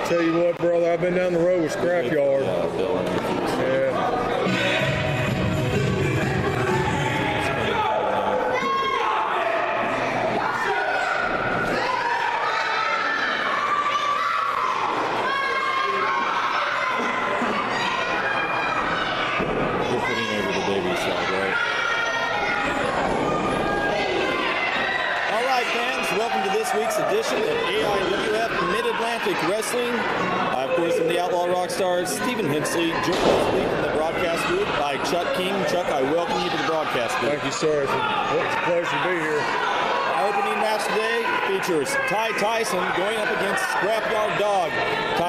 Tell you what, brother, I've been down the road with Scrapyard. Yeah. Welcome to this week's edition of AIWF Mid-Atlantic Wrestling. Of course, I'm the Outlaw Rockstar Stephen Hensley, joined this week in the broadcast booth by Chuck King. Chuck, I welcome you to the broadcast booth. Thank you, sir. It's a pleasure to be here. Our opening match today features Tyson going up against Scrapyard Dog.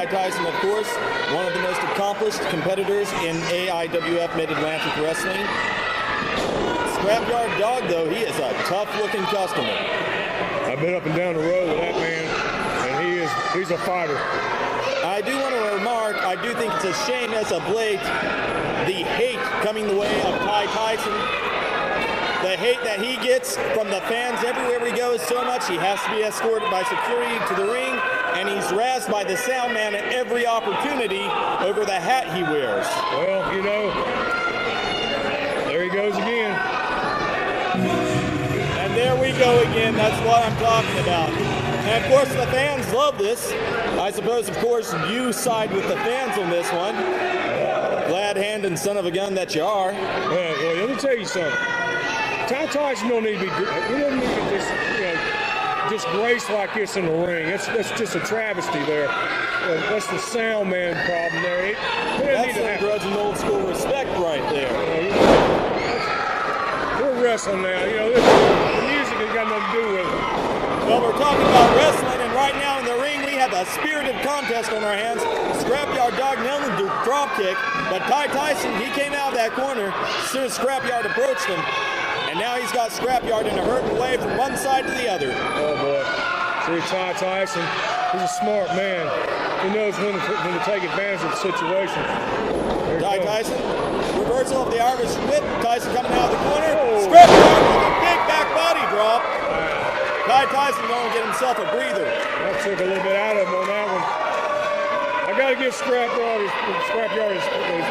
Tyson, of course, one of the most accomplished competitors in AIWF Mid-Atlantic Wrestling. Scrapyard Dog, though, he is a tough-looking customer. I've been up and down the road with that man, and he's a fighter. I do want to remark, I do think it's a shame as of late, the hate coming the way of Tyson. The hate that he gets from the fans everywhere he goes so much, he has to be escorted by security to the ring, and he's razzed by the sound man at every opportunity over the hat he wears. Well, you know, there he goes again. And there we go again. That's what I'm talking about. And of course, the fans love this. I suppose, of course, you side with the fans on this one. Glad hand and son of a gun that you are. Well, let me tell you something. Tyson don't need to be. We don't need to just, disgrace like this in the ring. That's just a travesty there. That's the sound man problem there. That's some grudging old school respect right there. We're wrestling now. The music has got nothing to do with it. Well, we're talking about wrestling, and right now in the ring we have a spirited contest on our hands. Scrapyard Dog nailed the drop kick, but Tyson, he came out of that corner as soon as Scrapyard approached him, and now he's got Scrapyard in a hurting way from one side to the other. Oh boy. See, Tyson, he's a smart man. He knows when to take advantage of the situation. Tyson, reversal of the Irish whip. Tyson coming out of the corner. Scrapyard with a big back body drop. Tyson going to get himself a breather. That took a little bit out of him on that one. I got to give Scrapyard his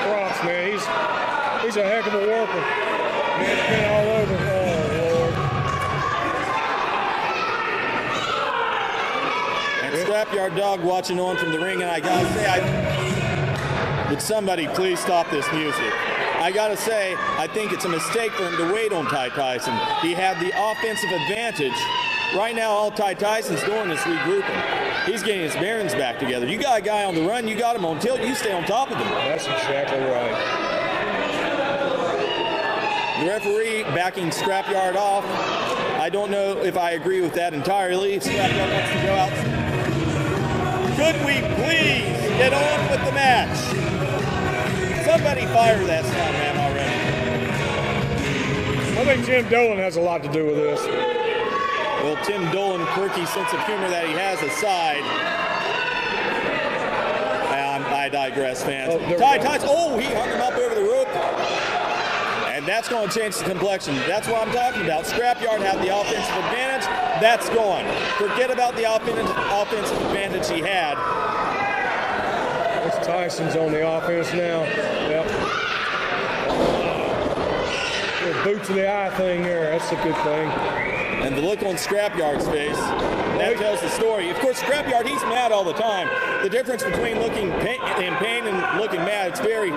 props, man. He's a heck of a worker. Man, it's been all over. Oh, Lord. And Scrapyard Dog watching on from the ring, and I got to say, would somebody please stop this music? I got to say, I think it's a mistake for him to wait on Tyson. He had the offensive advantage. Right now, all Tyson's doing is regrouping. He's getting his bearings back together. You got a guy on the run, you got him on tilt, you stay on top of him. That's exactly right. The referee backing Scrapyard off. I don't know if I agree with that entirely. If Scrapyard wants to go out. Could we please get on with the match? Somebody fire that sound man already. I think Tim Dolan has a lot to do with this. Well, Tim Dolan, quirky sense of humor that he has aside. I digress, fans. Tyson, he hung him up over the rope. And that's going to change the complexion. That's what I'm talking about. Scrapyard had the offensive advantage. That's gone. Forget about the offensive advantage he had. Tyson's on the offense now. Yep. The boot to the eye thing there. That's a good thing. And the look on Scrapyard's face, that tells the story. Of course, Scrapyard, he's mad all the time. The difference between looking in pain and looking mad, it's a very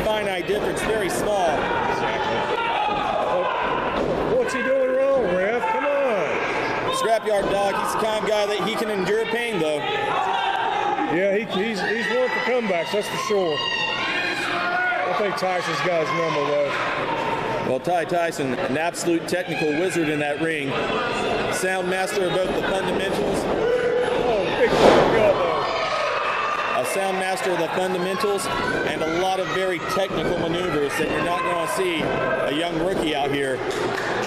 finite difference, very small. Exactly. What's he doing wrong, ref? Come on. Scrapyard Dog, he's the kind of guy that he can endure pain, though. Yeah, he's one for comebacks, that's for sure. I think Tyson's got his number, though. Well, Tyson, an absolute technical wizard in that ring. Sound master of both the fundamentals. Oh, big elbow. A sound master of the fundamentals and a lot of very technical maneuvers that you're not going to see a young rookie out here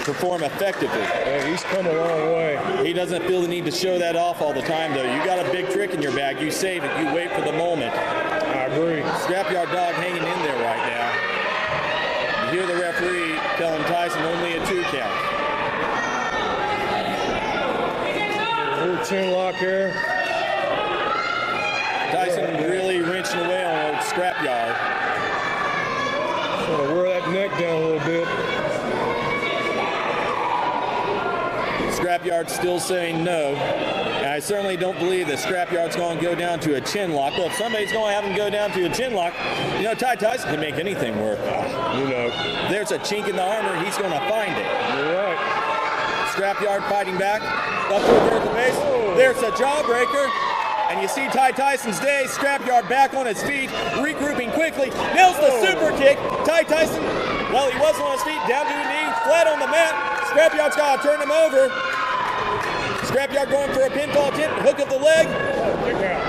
perform effectively. Yeah, he's come a long way. He doesn't feel the need to show that off all the time, though. You got a big trick in your bag. You save it. You wait for the moment. I agree. Scrapyard Dog hanging in there right now. You hear the referee telling Tyson only a 2 count. Little chin lock here. Scrapyard. Sort of wear that neck down a little bit. Scrapyard still saying no. And I certainly don't believe that Scrapyard's going to go down to a chin lock. Well, if somebody's going to have him go down to a chin lock, you know, Tyson can make anything work. You know. If there's a chink in the armor, he's going to find it. You're right. Scrapyard fighting back. Up to a vertical base. Oh. There's a jawbreaker. And you see Tyson's day. Scrapyard back on his feet, regrouping quickly. Nails the super kick. Tyson, well, he wasn't on his feet, down to a knee, flat on the mat. Scrapyard's got to turn him over. Scrapyard going for a pinfall attempt, hook of the leg. Kick out.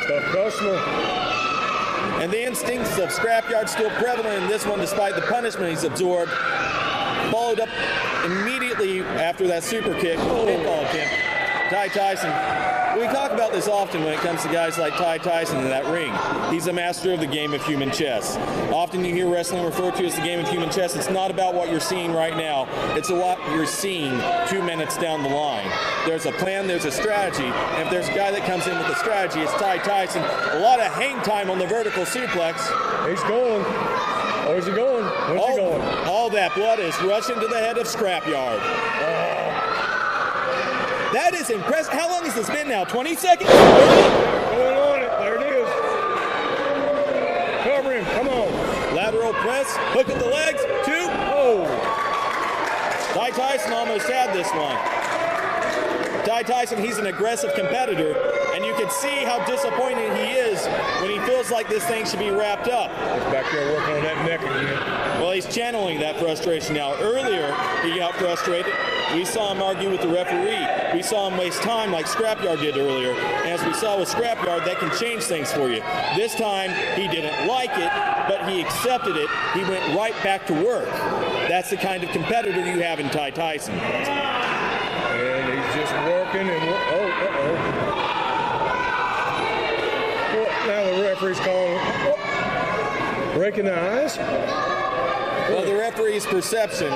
Tough customer. And the instincts of Scrapyard still prevalent in this one despite the punishment he's absorbed. Followed up immediately after that super kick, pinfall attempt. Tyson, we talk about this often when it comes to guys like Tyson in that ring. He's a master of the game of human chess. Often you hear wrestling referred to as the game of human chess. It's not about what you're seeing right now. It's what you're seeing 2 minutes down the line. There's a plan, there's a strategy, and if there's a guy that comes in with a strategy, it's Tyson. A lot of hang time on the vertical suplex. He's going. Oh, is he going? Where's he going? All that blood is rushing to the head of Scrapyard. That is impressive. How long has this been now? 20 seconds? Going on it. There it is. Cover him. Come on. Lateral press. Hook of the legs. 2. Oh. Tyson almost had this one. Tyson, he's an aggressive competitor, and you can see how disappointed he is when he feels like this thing should be wrapped up. He's back there working on that neck again. Well, he's channeling that frustration now. Earlier, he got frustrated. We saw him argue with the referee. We saw him waste time like Scrapyard did earlier. And as we saw with Scrapyard, that can change things for you. This time, he didn't like it, but he accepted it. He went right back to work. That's the kind of competitor you have in Tyson. And he's just working and Well, now the referee's calling. Breaking the eyes. Well, the referee's perception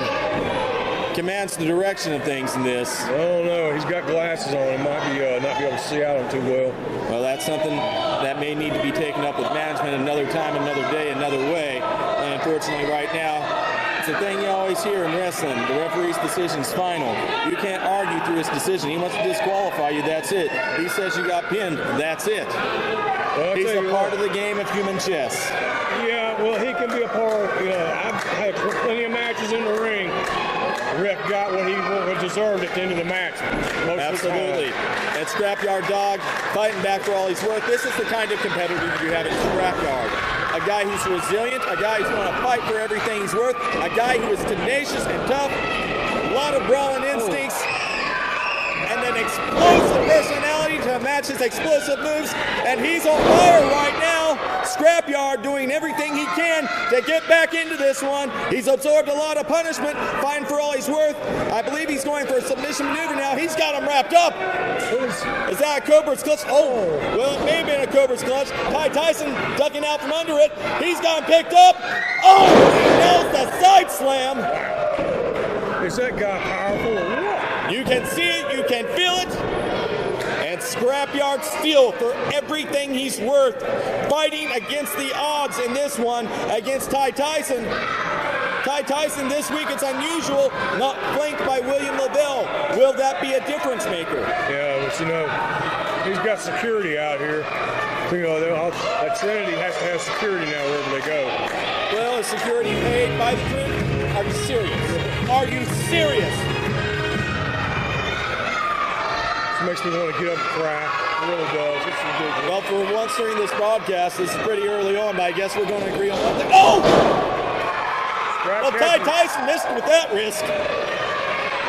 commands the direction of things in this. I don't know. He's got glasses on. He might be not be able to see out him too well. Well, that's something that may need to be taken up with management another time, another day, another way. And unfortunately, right now, it's a thing you always hear in wrestling. The referee's decision's final. You can't argue through his decision. He wants to disqualify you. That's it. He says you got pinned. That's it. Well, he's a part of the game of human chess. Yeah, well, he can be a part. I've had plenty of matches in the ring. The ref got what he deserved at the end of the match. Absolutely. And Scrapyard Dog fighting back for all he's worth. This is the kind of competitor you have in Scrapyard. A guy who's resilient, a guy who's going to fight for everything he's worth, a guy who is tenacious and tough, a lot of brawling instincts, and an explosive personality to match his explosive moves. And he's on fire right now. Scrapyard doing everything he can to get back into this one. He's absorbed a lot of punishment, fighting for all he's worth. I believe he's going for a submission maneuver now. He's got him wrapped up. Is that a Cobra's clutch? Oh, well, it may have been a Cobra's clutch. Tyson ducking out from under it. He's got him picked up. Oh, he nails the side slam. Is that guy powerful or what? You can see it, you can feel it. And Scrapyard still, for everything he's worth, fighting against the odds in this one against Tyson. Tyson this week, it's unusual, not flanked by William LaBelle. Will that be a difference maker? Yeah, but he's got security out here. That Trinity has to have security now wherever they go. Well, is security paid by the Trinity? Are you serious? Are you serious? Makes me want to get up and cry. It really does. It's ridiculous. Well, for once during this broadcast, this is pretty early on, but I guess we're going to agree on one thing. Oh! Well, Tyson missed with that wrist.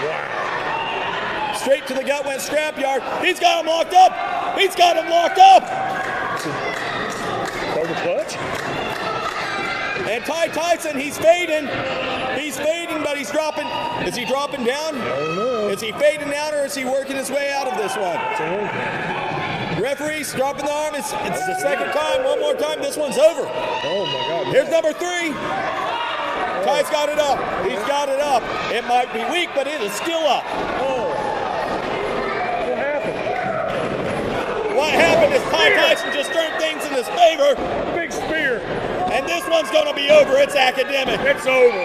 Wow. Straight to the gut went Scrapyard. He's got him locked up. He's got him locked up. Over clutch. And Tyson, he's fading. He's fading, but he's dropping. Is he dropping down? I don't know. Is he fading out, or is he working his way out of this one? Referee's dropping the arm. It's the second time. One more time. This one's over. Oh, my God. Here's number 3. Ty's got it up. He's got it up. It might be weak, but it is still up. Oh. What happened? What happened is Tyson just turned things in his favor. Big spear. And this one's going to be over. It's academic. It's over.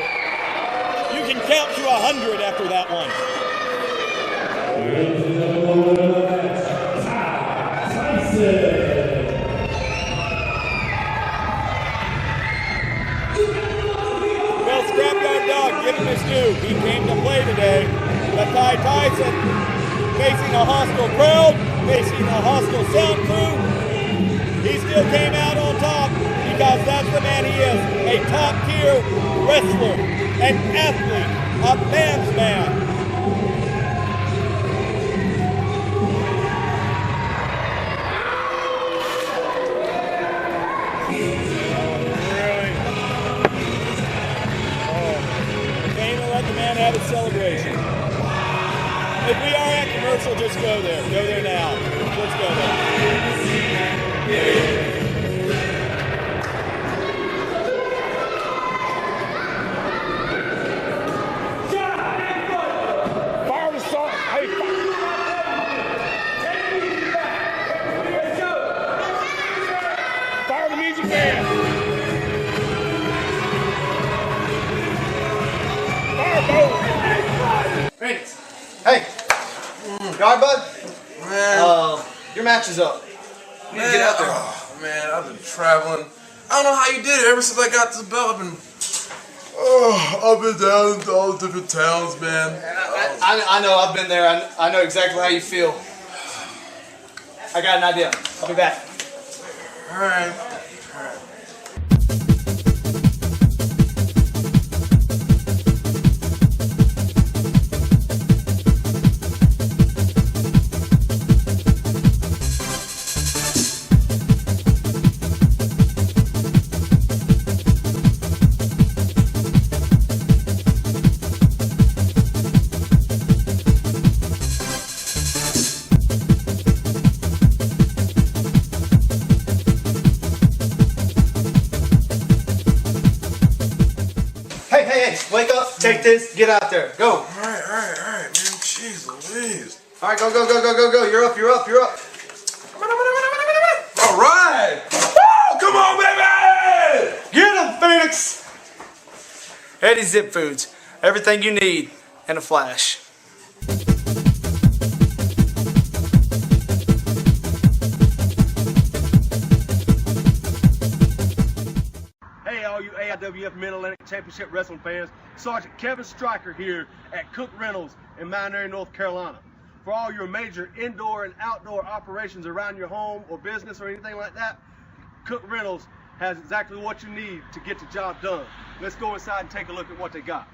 You can count to 100 after that one. Well, Scrapyard Dog, give him his due. He came to play today. But Tyson, facing a hostile crowd, facing a hostile sound crew, he still came out on top because that's the man he is. A top-tier wrestler, an athlete, a man's man. Have a celebration. If we are at commercial, just go there. Go there now. Let's go there. Fire the song. Hey, fire the music man. Hey, you alright, bud? Man, Your match is up. You need to get out there. Oh, man, I've been traveling. I don't know how you did it. Ever since I got this belt, I've been down to all the different towns, man. I know, I've been there. I know exactly how you feel. I got an idea. I'll be back. All right. Hey, wake up, take this, get out there. Go. All right, man. Jeez Louise. Alright, go. You're up. All right. Woo! Come on, baby! Get him, Phoenix! Eddie Zip Foods. Everything you need in a flash. Hey, all you AIWF Mid-Atlantic Championship Wrestling fans, Sergeant Kevin Stryker here at Cook Rentals in Mount Airy, North Carolina. For all your major indoor and outdoor operations around your home or business or anything like that, Cook Rentals has exactly what you need to get the job done. Let's go inside and take a look at what they got.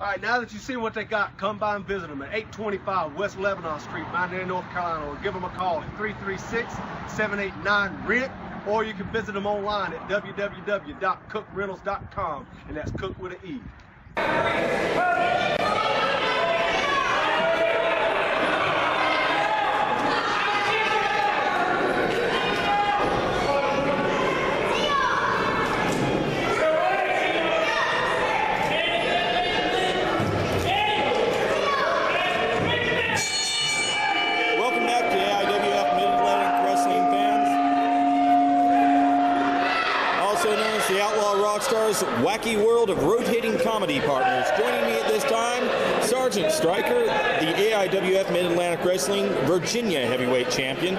All right, now that you've seen what they got, come by and visit them at 825 West Lebanon Street, Mount Airy, North Carolina, or give them a call at 336-789-RENT, or you can visit them online at www.cookrentals.com, and that's cook with an E. Welcome back to AIWF Mid-Atlantic Wrestling fans. Also known as the Outlaw Rockstars Wacky World of Rotating Comedy Partners. Joining me at this time, Sergeant Stryker, the AIWF Mid-Atlantic Wrestling Virginia Heavyweight Champion.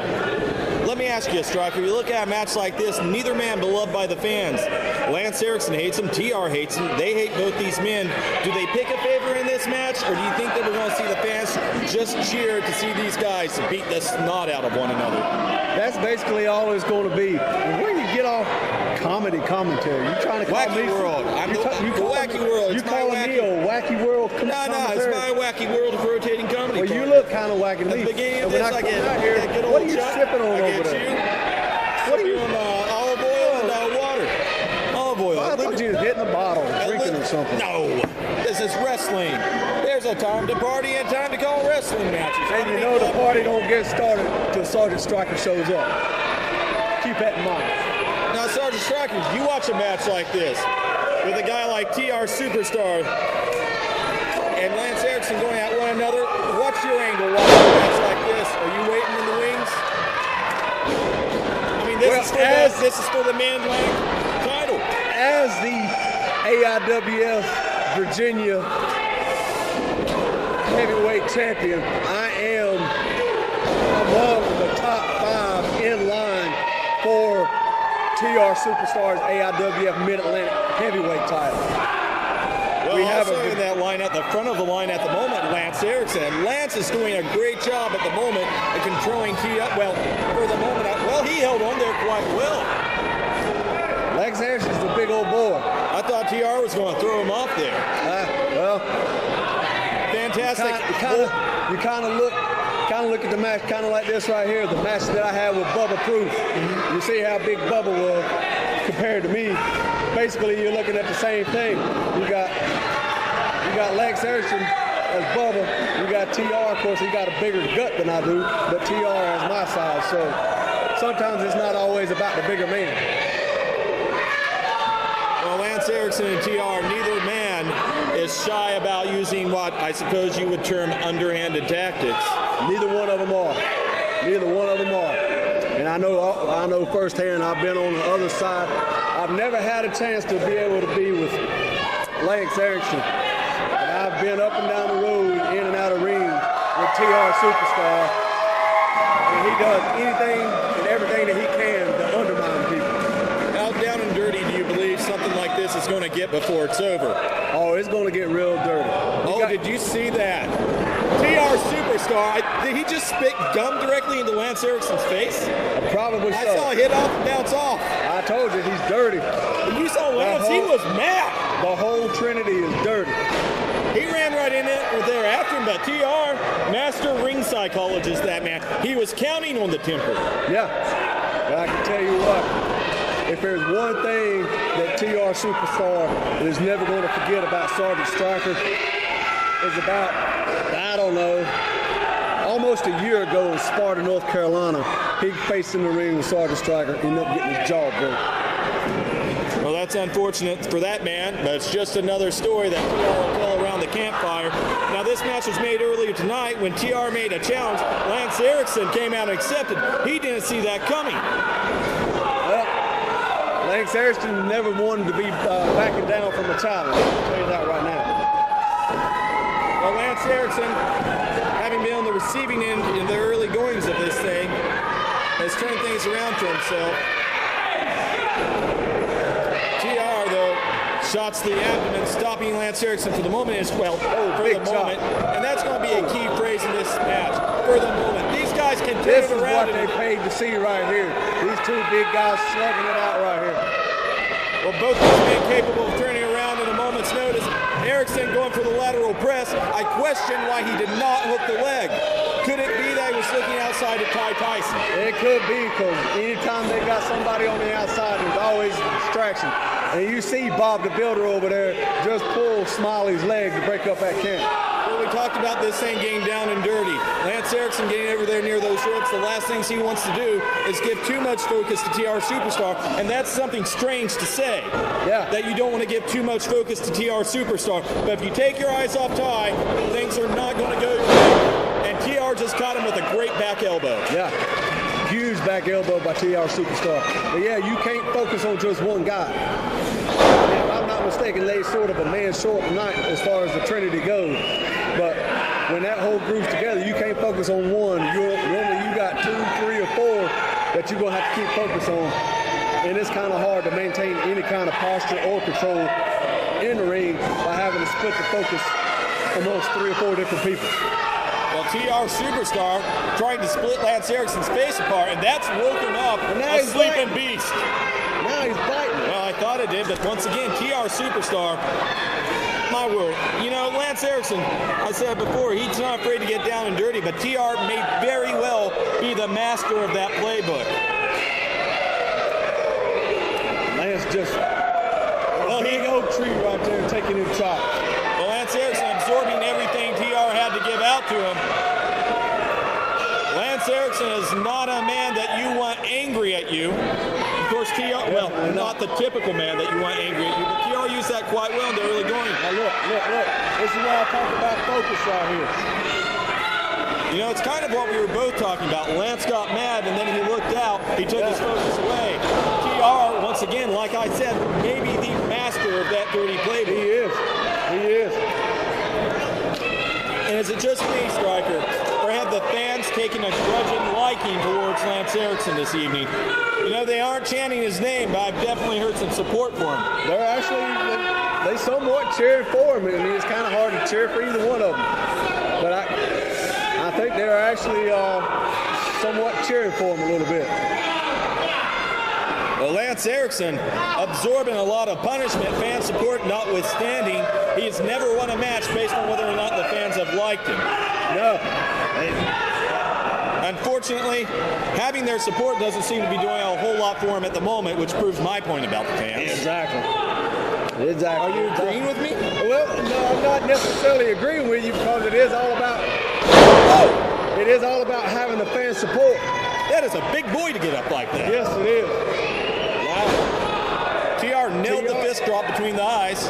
Let me ask you, Stryker, you look at a match like this, neither man beloved by the fans. Lance Erickson hates him, TR hates him, they hate both these men. Do they pick a favor in this match, or do you think that we're going to see the fans just cheer to see these guys beat the snot out of one another? That's basically all it's going to be. And where you get off comedy commentary? You trying to call Wacky me World. I'm the Wacky World. You It's my calling me a wacky world No, commentary? it's my Wacky World of Rotating Comedy Well, you Partners. look kind of wacky to At me. the beginning of And when this, I I come get out here, good what are old you Chuck. sipping on I over get there? you. What are you? Olive oil. something. No, this is wrestling. There's a time to party and time to call wrestling matches. And you know the party don't get started till Sergeant Stryker shows up. Keep that in mind. Now, Sergeant Stryker, you watch a match like this with a guy like TR Superstar and Lance Erickson going at one another. What's your angle watching a match like this? Are you waiting in the wings? I mean, this is for the Man-Atlantic title. As the AIWF Virginia heavyweight champion, I am among the top 5 in line for TR Superstar's AIWF Mid-Atlantic heavyweight title. Well, we have in that line at the front of the line at the moment, Lance Erickson. Lance is doing a great job at the moment of controlling TR. Well, for the moment, he held on there quite well. Lance Erickson's a big old boy. I thought TR was going to throw him off there. Well, fantastic. You kind of look at the match kind of like this right here, the match that I had with Bubba Proof. You see how big Bubba was compared to me. Basically, you're looking at the same thing. You got Lance Erickson as Bubba. You got TR, of course, he got a bigger gut than I do, but TR has my size. So sometimes it's not always about the bigger man. Well, Lance Erickson and TR, neither man is shy about using what I suppose you would term underhanded tactics. Neither one of them are. Neither one of them are. And I know firsthand, I've been on the other side. I've never had a chance to be able to be with Lance Erickson. But I've been up and down the road, in and out of ring with TR Superstar. And he does anything and everything that he can to undermine people. How down and dirty do you believe something like this is going to get before it's over? Oh, it's going to get real dirty. Did you see that? TR Superstar, did he just spit gum directly into Lance Erickson's face? Probably so. I saw a hit off and bounce off. I told you, he's dirty. When you saw Lance, he was mad. The whole Trinity is dirty. He ran right in there after him, but TR, master ring psychologist, that man, he was counting on the temper. Yeah, but I can tell you what, if there's one thing that TR Superstar is never going to forget about Sergeant Stryker, is about, I don't know, almost a year ago in Sparta, North Carolina, he faced in the ring with Sergeant Stryker, ended up getting his jaw broke. Well, that's unfortunate for that man, but it's just another story that TR will tell around the campfire. Now, this match was made earlier tonight when TR made a challenge. Lance Erickson came out and accepted. He didn't see that coming. Well, Lance Erickson never wanted to be backing down from a challenge. I'll tell you that right now. Well, Lance Erickson, having been on the receiving end in the early goings of this thing, has turned things around for himself. TR, though, shots the abdomen, stopping Lance Erickson for the moment as well. For the moment. And that's going to be a key phrase in this match. For the moment. These guys can turn This it is around. what they paid to see right here. These two big guys slugging it out right here. Well, both these men capable of turning around at a moment's notice. Erickson going for the lateral press. I question why he did not hook the leg. Could it be that he was looking outside of Tyson? It could be, because anytime they got somebody on the outside, there's always a distraction. And you see Bob the Builder over there just pull Smiley's leg to break up that camp. Well, we talked about this thing getting down and dirty. Lance Erickson getting over there near those ropes. The last things he wants to do is give too much focus to TR Superstar, and that's something strange to say. Yeah. That you don't want to give too much focus to TR Superstar. But if you take your eyes off Ty, things are not going to go your way. And TR just caught him with a great back elbow. Yeah. Huge back elbow by TR Superstar. But yeah, you can't focus on just one guy. If I'm not mistaken, they sort of a man short tonight as far as the Trinity goes. But when that whole group's together, you can't focus on one. Normally you got 2, 3, or 4 that you're going to have to keep focus on. And it's kind of hard to maintain any kind of posture or control in the ring by having to split the focus amongst 3 or 4 different people. Well, TR Superstar trying to split Lance Erickson's face apart, and that's woken up a sleeping beast. Now he's biting. Well, I thought it did, but once again, TR Superstar, my word. You know, Lance Erickson, I said before, he's not afraid to get down and dirty, but TR may very well be the master of that playbook. Lance just, big oak tree right there, take making him try. Well, Lance Erickson absorbing everything TR had to give out to him. Lance Erickson is not a man that you want angry at you. Of course, TR, well, not the typical man that you want angry at you, but TR used that quite well in the early going. Now look. This is why I talk about focus right here. You know, it's kind of what we were both talking about. Lance got mad, and then he looked out. He took his focus away. TR, once again, like I said, maybe the master of that dirty playbook. He is. And is it just me, Striker, or have the fans taken a grudging liking towards Lance Erickson this evening? You know, they aren't chanting his name, but I've definitely heard some support for him. They're actually, they somewhat cheering for him. I mean, it's kind of hard to cheer for either one of them. But I think they're actually somewhat cheering for him a little bit. Well, Lance Erickson absorbing a lot of punishment, fan support notwithstanding. He has never won a match based on whether or not the fans have liked him. No. Unfortunately, having their support doesn't seem to be doing a whole lot for him at the moment, which proves my point about the fans. Exactly. Are you agreeing with me? Well, no, I'm not necessarily agreeing with you because it is all about having the fan support. That is a big boy to get up like that. Yes, it is. Wow. TR nailed the fist drop between the eyes.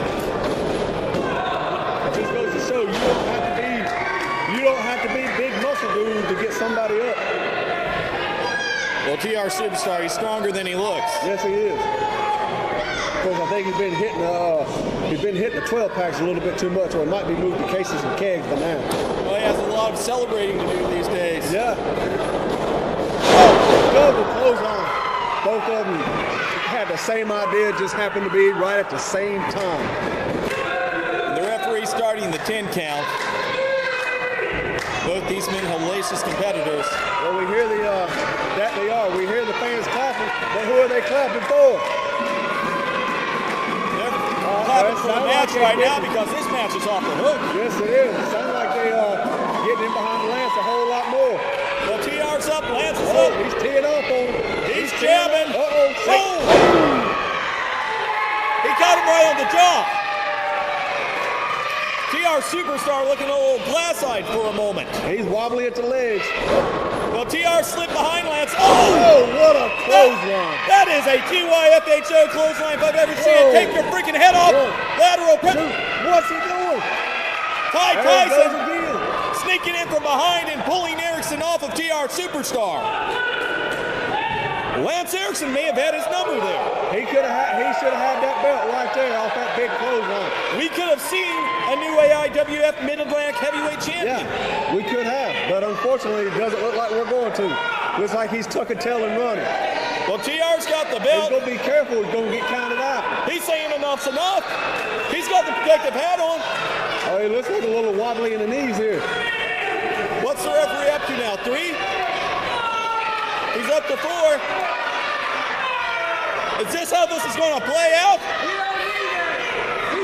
It just goes to show you don't have to be big muscle dude to get somebody up. Well, TR Superstar, he's stronger than he looks. Yes, he is. Of course, I think he's been hitting the 12 packs a little bit too much, or it might be moved to cases and kegs by now. Well, he has a lot of celebrating to do these days. Yeah. Double clothesline. Both of them had the same idea, just happened to be right at the same time. And the referee starting the 10 count. Both these men hellacious competitors. Well, we hear we hear the fans clapping, but who are they clapping for? They're clapping for the match right now because this match is off the hook. Yes, it is. It sounds like they are getting in behind Lance a whole lot more. Well, TR's up, Lance is up. He's teeing off on him. He's jabbing. Uh-oh. He caught him right on the jaw. TR Superstar looking a little glass-eyed for a moment. He's wobbly at the legs. Well, TR slipped behind Lance. Oh, what a clothesline. That is a TYFHO clothesline if I've ever seen it. Take your freaking head off. Lateral pressure. What's he doing? Tyson sneaking in from behind and pulling Erickson off of TR Superstar. Lance Erickson may have had his number there. He should have had that belt right there off that big clothesline. We could have seen a new AIWF Mid-Atlantic Heavyweight Champion. Yeah, we could have, but unfortunately it doesn't look like we're going to. Looks like he's tuck a tail and running. Well, TR's got the belt. He's going to be careful. He's going to get counted out. He's saying enough's enough. He's got the protective hat on. Oh, he looks like a little wobbly in the knees here. What's the referee up to now? 3? He's up to 4. Is this how this is going to play out?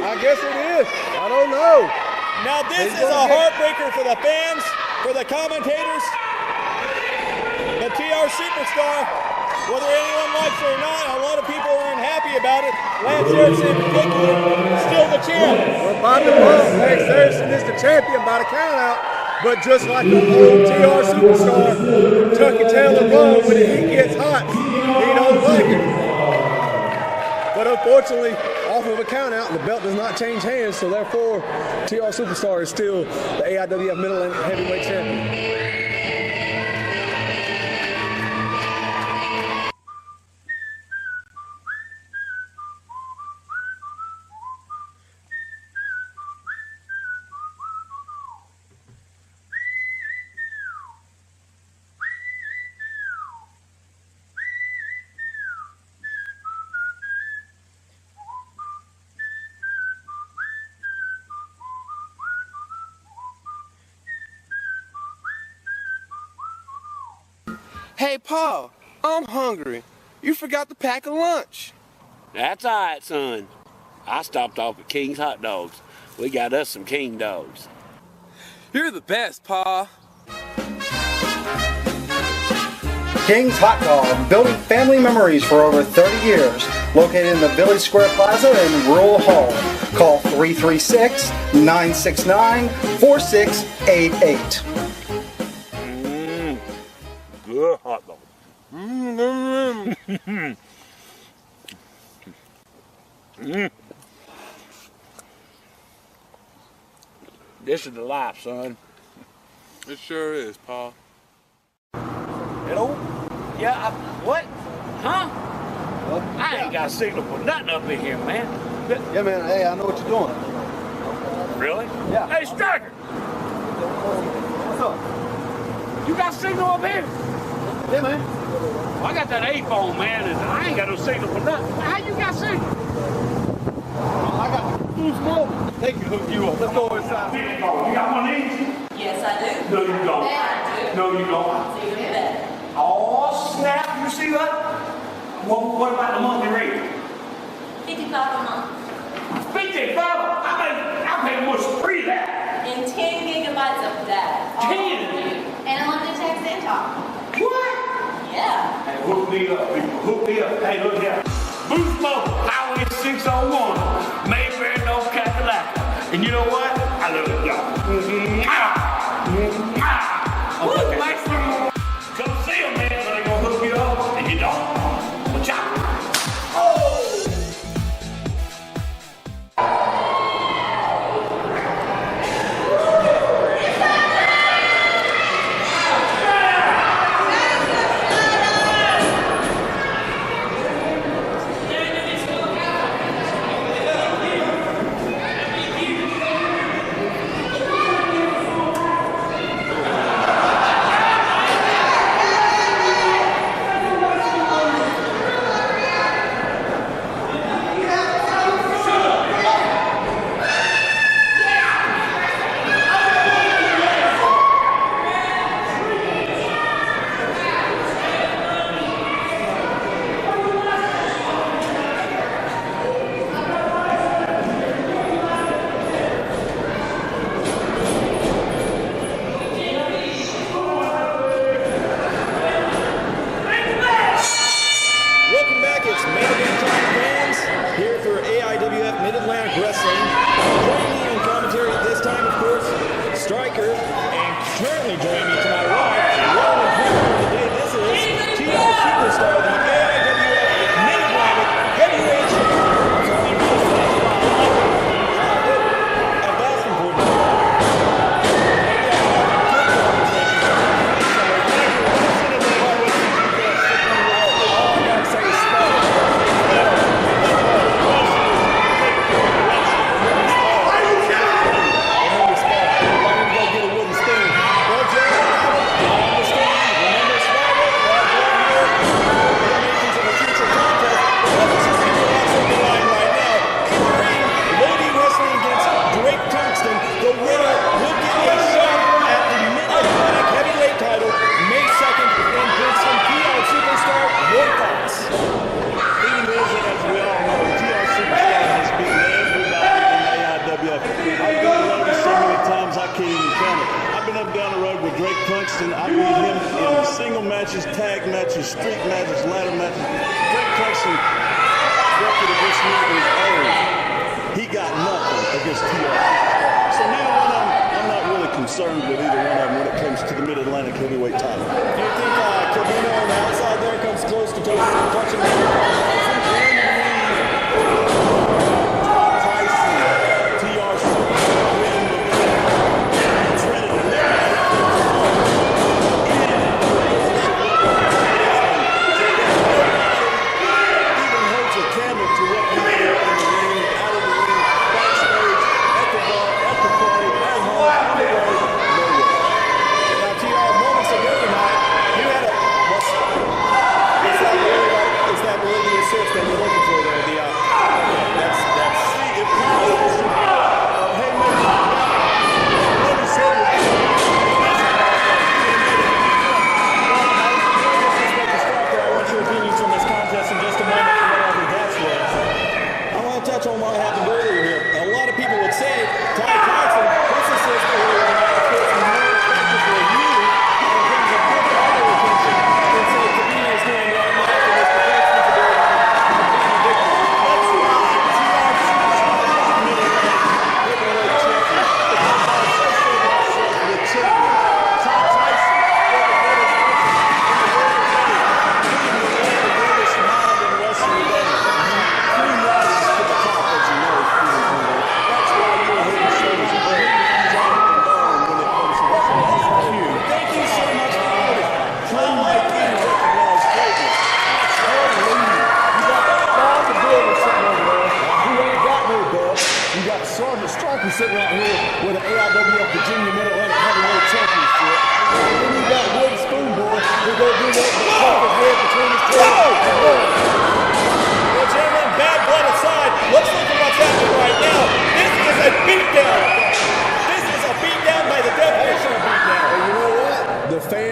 I guess it is. I don't know. Now this is a heartbreaker for the fans, for the commentators. The TR Superstar, whether anyone likes it or not, a lot of people are unhappy about it. Lance Erickson in particular, still the champ. Well, by the book, Lance Erickson is the champion by the count out. But just like the old TR Superstar, tuck your tail and run when the heat gets hot. He don't like it. But unfortunately, off of a count out, the belt does not change hands, so therefore, TR Superstar is still the AIWF Mid-Atlantic Heavyweight Champion. Hey, Paul, I'm hungry. You forgot to pack a lunch. That's all right, son. I stopped off at King's Hot Dogs. We got us some King dogs. You're the best, Pa. King's Hot Dog, building family memories for over 30 years. Located in the Village Square Plaza in Rural Hall. Call 336-969-4688. Good hot dog. This is the life, son. It sure is, Paul. Hello? Yeah, what? Huh? I ain't got a signal for nothing up in here, man. Yeah, man. Hey, I know what you're doing. Really? Yeah. Hey, Striker! What's up? You got signal up here? Yeah, man. Well, I got that A-phone, man, and I ain't got no signal for nothing. How you got signal? I got Boost Mobile. They can hook you up. Let's go inside. You got one of these? Yes, I do. No, you don't. Yeah, I do. No, you don't. So you hear that? Oh, snap. You see that? What about the monthly rate? $55 a month. 55? I pay almost free that. And 10 gigabytes of data. All 10? for you. And a monthly text and talk. What? Yeah. Hey, hook me up, people. Hook me up. Hey, look here. Boost Mobile, Highway 601, Mayfair, North Carolina. And you know what? I love it, y'all. Come see them, man, so they gonna hook you up, and you don't. Watch out. Welcome back, it's Main Event Time fans, here for AIWF Mid-Atlantic Wrestling. Joining me on commentary at this time, of course, Striker, and currently joining me to my right, rolling and partner of the day, this is TR Superstar, the AIWF Mid-Atlantic Heavyweight Champion. At Boston, I beat him in single matches, tag matches, street matches, ladder matches. Drake Tyson record against me is old. He got nothing against TR. So neither one of them, I'm not really concerned with either one of them when it comes to the Mid-Atlantic Heavyweight title. Do you think Kavino on the outside there comes close to touching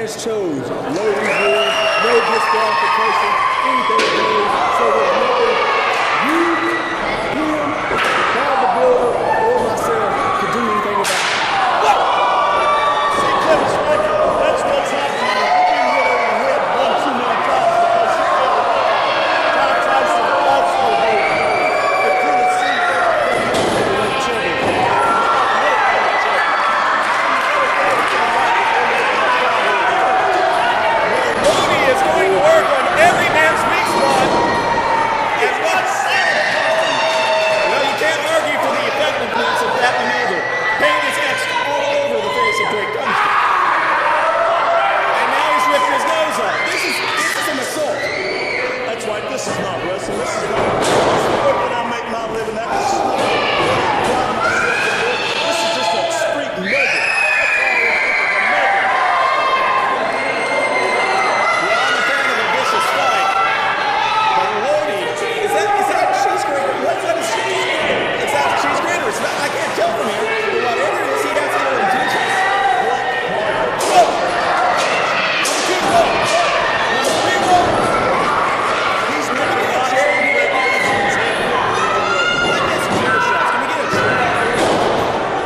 fans chose. Lodi's rules, no disqualification, anything goes. So there's nothing you, him, Bob the Builder, or myself could do anything about it. See, Kevin Stryker, that's what's happening. You've been hit over the head one too many times because you feel Ty Tyson also holds no. The Tennessee Lodi is going to work on every man's weak spot. And what's well, you can't argue for the effectiveness of that maneuver. Pain is etched all over the face of Drake Tungsten. And now he's ripped his nose off. This is an assault. That's right, this is not wrestling. This is not the work that I make my living at. This is not what I'm myself to do. This is just a street nugget. I can't tell from here, but whatever it is, he has ill intentions. He's not going to chair. Let me get some chair shots. Can we get a chair?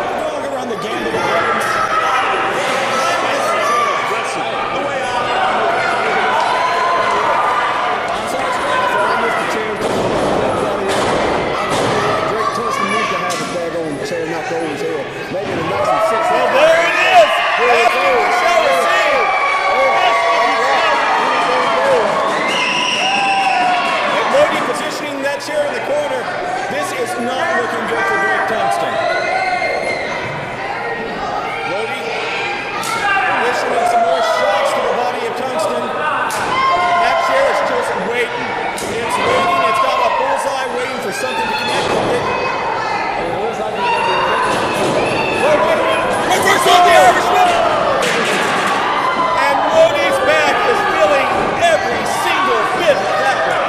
Can we all go around the gambit of weapons? The way out. I'm sorry, I'm Mr. Champion. Drake Tungsten needs to have a daggone chair knocked over his head. Maybe the nice and six. well, there it is. That's what we shall receive. And Lodi positioning that chair in the corner. This is not looking good for Drake Tungsten. Lodi issuing some more shots to the body of Tungsten. That chair is just waiting. It's waiting. It's got a bullseye waiting for something to connect with it. Reverse on the Irishman! And Lodi's back is feeling every single bit of that one.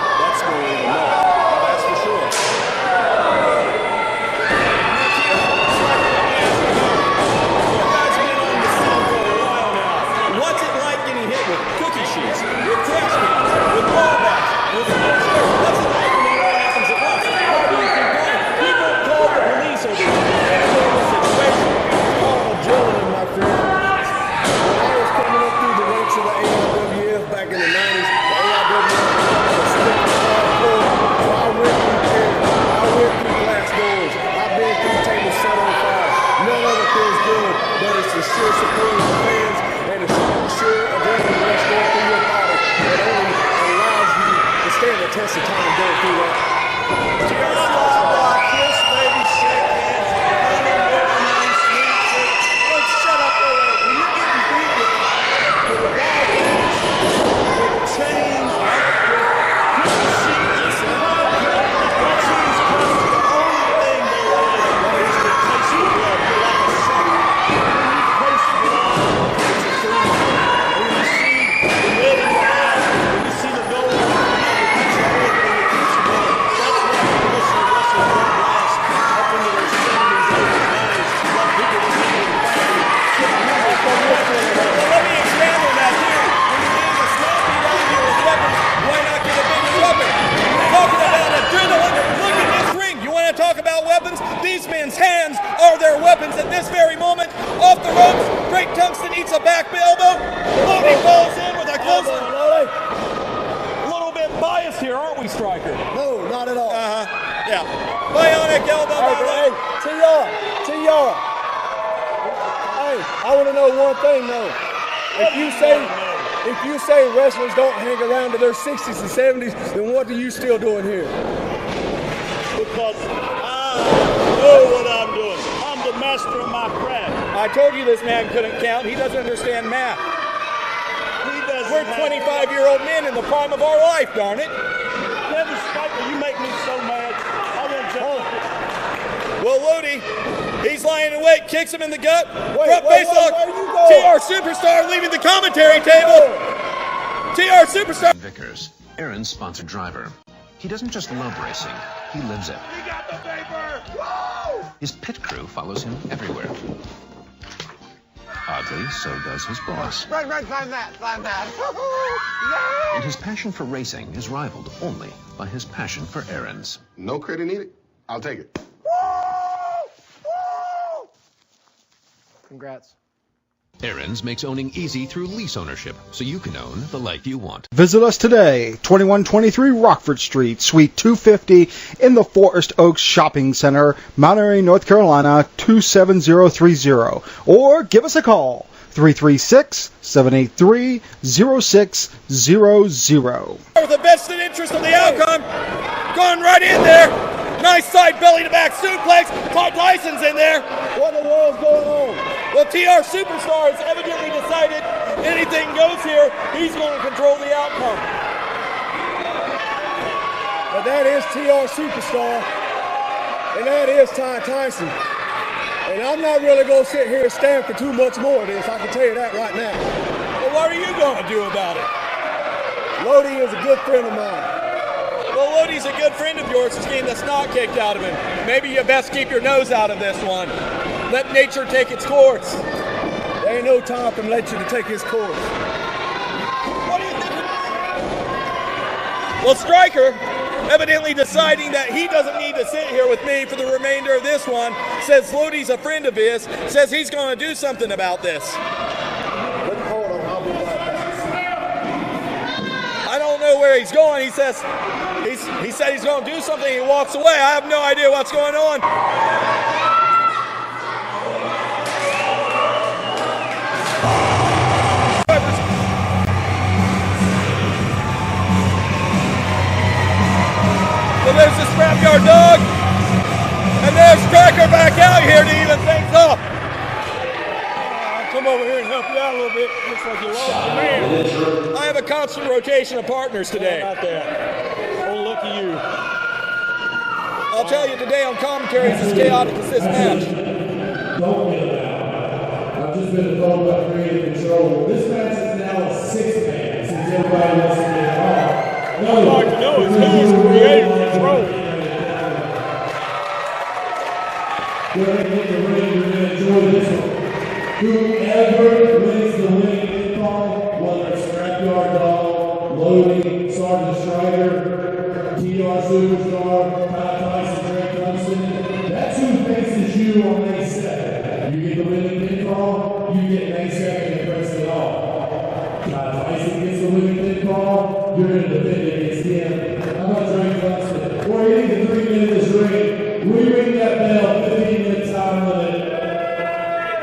That's going to know. That's for sure. What's it like getting hit with cookie sheets, with trash cans, with ball bats, with chairs? What's it like when it all happens at once? How do you keep going? People call the police over here. Situation. Call adrenaline, my friend. When I was coming up through the ranks of the AIWF back in the 90s, the AIWF was slick and hardcore. So I went through there. I went through glass doors. I've been through tables set on fire. None of it feels good, but it's the sheer support of the fans and the sheer adrenaline rush going through your body that only allows you to stand the test of time going through that. Kiss, baby, shake hands. Let's shut up there. When you're getting beat with a ball match, with a chain, cookie sheets, that seems close to the only thing there is to taste the blood. You're like a sucker. When you taste the blood, it's a thing. And when you see the red in your eyes, when you see the gold in your eyes, when you keep your blood, that's what professional wrestling don't last up into their 70s, 80s, 90s. Like people just look at the family. Let me expand on that too. When you're getting a small beat out here with weapons, why not get a bigger weapon? Talking about adrenaline, look at this ring. You want to talk about weapons? These men's hands are their weapons at this very moment. Off the ropes, Drake Tungsten eats a back elbow. Lodi falls in with a close. A little bit biased here, aren't we, Stryker? No, not at all. Yeah. Bionic elbow. Hey, T.R. Hey, I want to know one thing though. If you say wrestlers don't hang around to their 60s and 70s, then what are you still doing here? Because I know what I'm doing. I'm the master of my craft. I told you this man couldn't count. He doesn't understand math. He doesn't. We're 25-year-old men in the prime of our life, darn it. Kevin Stryker, you make me so mad. I want to jump. Well, Lodi, he's flying away, kicks him in the gut. Front face lock. TR Superstar leaving the commentary table. TR Superstar. Vickers, Aaron's sponsored driver. He doesn't just love racing, he lives it. He got the paper! Woo! His pit crew follows him everywhere. Oddly, so does his boss. Right, find that. And his passion for racing is rivaled only by his passion for errands. No credit needed. I'll take it. Congrats. Errands makes owning easy through lease ownership, so you can own the life you want. Visit us today, 2123 Rockford Street, Suite 250 in the Forest Oaks Shopping Center, Mount Airy, North Carolina, 27030. Or give us a call, 336-783-0600. With the vested interest of the outcome, going right in there. Nice side belly to back suplex. Tyson's in there. What in the world's going on? Well, TR Superstar has evidently decided anything goes here. He's going to control the outcome. But that is TR Superstar, and that is Tyson. And I'm not really going to sit here and stand for too much more of this. I can tell you that right now. Well, what are you going to do about it? Lodi is a good friend of mine. Well, Lodi's a good friend of yours. He's getting the snot kicked out of him. Maybe you best keep your nose out of this one. Let nature take its course. There ain't no time for nature to take its course. What do you think? Well, Stryker, evidently deciding that he doesn't need to sit here with me for the remainder of this one, says Lodi's a friend of his, says he's going to do something about this. Hold on, I'll be right back. I don't know where he's going. He said he's going to do something. He walks away. I have no idea what's going on. So there's the Scrapyard Dog, and there's Stryker back out here to even things up. Come over here and help you out a little bit. Looks like you lost your man. I have a constant rotation of partners today. How about that? Oh, lucky you. I'll tell you today on commentary, it's as chaotic as this match. Don't get it out. I've just been told about creative control. This match is now a 6-man since everybody wants to get it off. I'd like to know is who's creative control. Go ahead and get the ring. You're going to enjoy this one. Whoever wins the winning pinfall, whether it's Scrapyard Dog, Lodi, Sergeant Strider, TR Superstar, Tyson, Drake Thompson, that's who faces you on May 2nd. You get the winning pinfall, you get May 2nd and press it off. Tyson gets the winning pinfall, you're going to defend against him. How about Drake Thompson? Or any of the 3 men in this ring, we ring that bell, 15-minute time limit.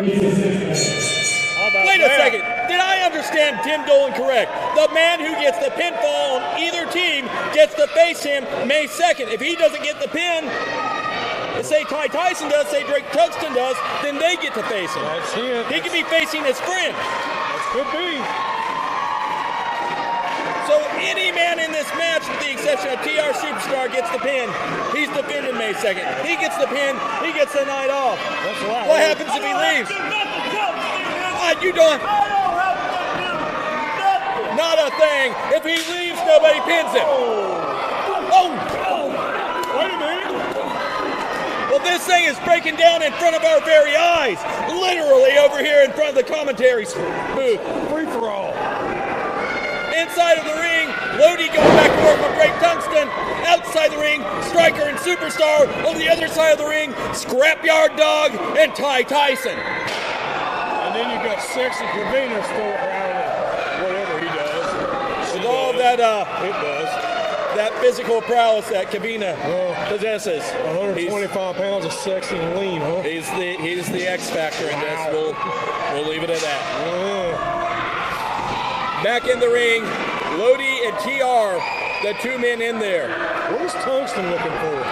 It's a 6-man. Wait a second. Did I understand Tim Dolan correct? The man who gets the pinfall on either team gets to face him May 2nd. If he doesn't get the pin, say Tyson does, say Drake Tuxton does, then they get to face him. That's him. He could be facing his friend. That could be. So any man in this match, with the exception of TR Superstar, gets the pin. He's defending May 2nd. He gets the pin. He gets the night off. That's right. What happens if he leaves? You don't. Not a thing. If he leaves, nobody pins him. Oh. Wait a minute. Well, this thing is breaking down in front of our very eyes. Literally over here in front of the commentary booth. Free for all. Inside of the ring, Lodi going back and forth with Drake Tungsten. Outside the ring, Stryker and Superstar. On the other side of the ring, Scrapyard Dog and Tyson. And then you got Sexy Kavina still around whatever he does. With all of that, that physical prowess that Kavina possesses. 125 pounds of sexy and lean, huh? He's the X factor in this. We'll leave it at that. Back in the ring, Lodi and TR, the 2 men in there. What is Tungsten looking for?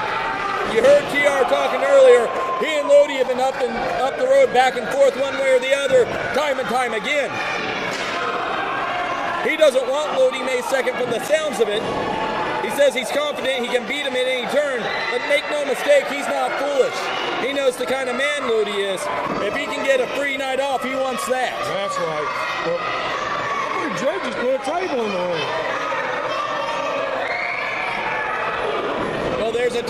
You heard TR talking earlier. He and Lodi have been up the road back and forth one way or the other, time and time again. He doesn't want Lodi May 2nd from the sounds of it. He says he's confident he can beat him at any turn, but make no mistake, he's not foolish. He knows the kind of man Lodi is. If he can get a free night off, he wants that. That's right. Well, the judges put a table in the ring. Well, there's a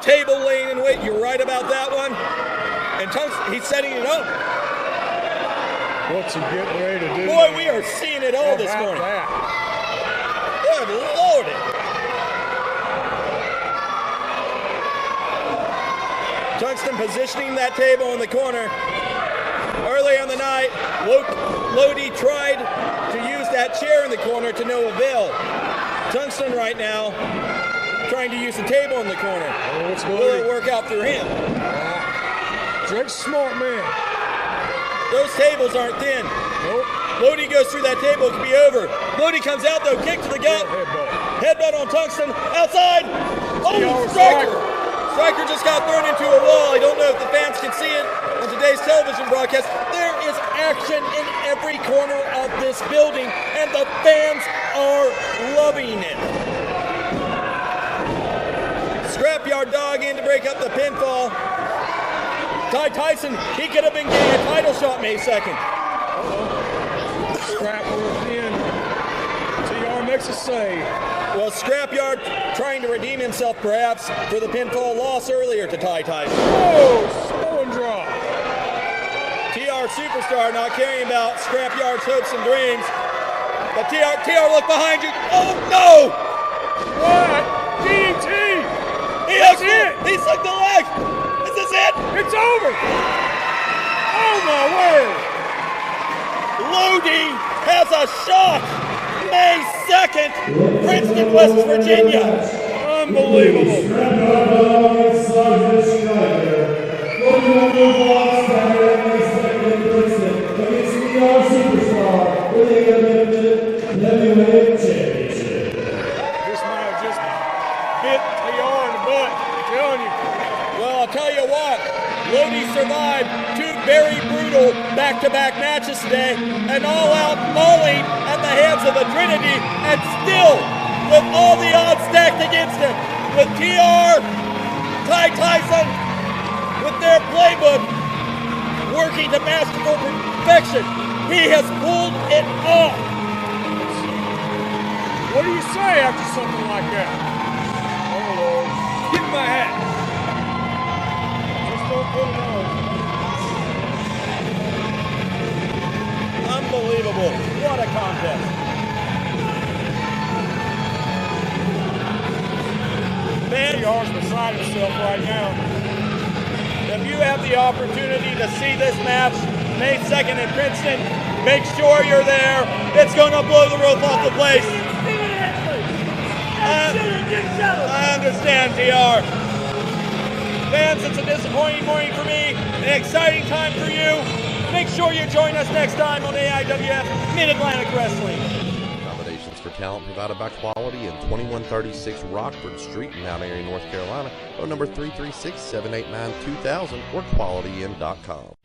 table laying in wait. You're right about that one. And he's setting it up. What's he getting ready to do? Boy, we are seeing it all this morning. Good Lord. Tungsten positioning that table in the corner. Earlier in the night, Lodi tried to use that chair in the corner to no avail. Tungsten right now trying to use the table in the corner. Will it work out through him? Drake's a smart man. Those tables aren't thin. Nope. Lodi goes through that table, it could be over. Lodi comes out though, kick to the gut. Headbutt on Tungsten, outside. Oh, Striker! Striker just got thrown into a wall. I don't know if the fans can see it on today's television broadcast. There is action in every corner of this building, and the fans are loving it. Scrapyard Dog in to break up the pinfall. Tyson, he could have been getting a title shot May 2nd. Scrap work in. TR makes a save. Well, Scrapyard trying to redeem himself perhaps for the pinfall loss earlier to Tyson. Oh, slow and drop. TR Superstar not caring about Scrapyard's hopes and dreams. But TR, look behind you. Oh, no! What? DDT! That's it! He sucked the leg! Is this it? It's over! Oh, my word! Lodi has a shot! May 2nd, Princeton, West Virginia. Unbelievable. This might have just bit TR in the butt, I'm telling you. Well, I'll tell you what, Lodi survived 2 very brutal back-to-back matches today, an all-out mauling at the hands of the Trinity, and still, with all the odds stacked against him, with TR, Tyson, with their playbook working to masterful perfection, he has pulled it off. What do you say after something like that? Oh, Lord. Get in my hat. Just don't put it on. Unbelievable. What a contest. Man, TR's beside himself right now. If you have the opportunity to see this match May 2nd in Princeton, make sure you're there. It's going to blow the roof off the place. I understand, TR. Fans, it's a disappointing morning for me, an exciting time for you. Make sure you join us next time on AIWF Mid-Atlantic Wrestling. Accommodations for talent provided by Quality in 2136 Rockford Street in Mount Airy, North Carolina. Phone number 336-789-2000 or qualityinn.com.